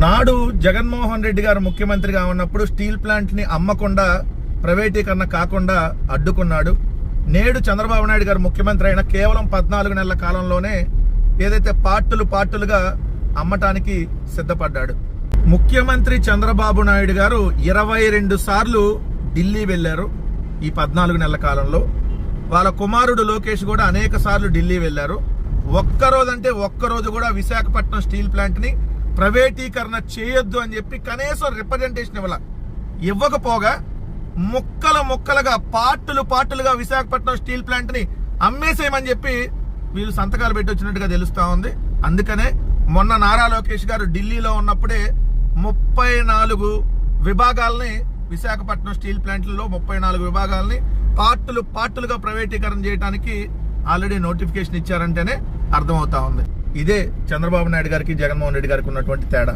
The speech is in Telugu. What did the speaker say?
నాడు జగన్మోహన్ రెడ్డి గారు ముఖ్యమంత్రిగా ఉన్నప్పుడు స్టీల్ ప్లాంట్ ని అమ్మకుండా ప్రైవేటీకరణ కాకుండా అడ్డుకున్నాడు. నేడు చంద్రబాబు నాయుడు గారు ముఖ్యమంత్రి అయిన కేవలం 14 నెలల కాలంలోనే ఏదైతే పార్టులుగా అమ్మటానికి సిద్ధపడ్డాడు. ముఖ్యమంత్రి చంద్రబాబు నాయుడు గారు 22 సార్లు ఢిల్లీ వెళ్లారు. ఈ 14 నెలల కాలంలో వాళ్ళ కుమారుడు లోకేష్ కూడా అనేక సార్లు ఢిల్లీ వెళ్లారు. ఒక్కరోజు కూడా విశాఖపట్నం స్టీల్ ప్లాంట్ ని ప్రైవేటీకరణ చేయొద్దు అని చెప్పి కనీసం రిప్రజెంటేషన్ ఇవ్వకపోగా ముక్కలుగా పార్టులుగా విశాఖపట్నం స్టీల్ ప్లాంట్ ని అమ్మేసేయమని చెప్పి వీళ్ళు సంతకాలు పెట్టి వచ్చినట్టుగా తెలుస్తా ఉంది. అందుకనే మొన్న నారా లోకేష్ గారు ఢిల్లీలో ఉన్నప్పుడే 34 విభాగాలని విశాఖపట్నం స్టీల్ ప్లాంట్లలో 34 విభాగాలని పార్టులుగా ప్రైవేటీకరణ చేయడానికి ఆల్రెడీ నోటిఫికేషన్ ఇచ్చారంటేనే అర్థమవుతా ఉంది. ఇదే చంద్రబాబు నాయుడు గారికి జగన్మోహన్ రెడ్డి గారికి ఉన్నటువంటి తేడా.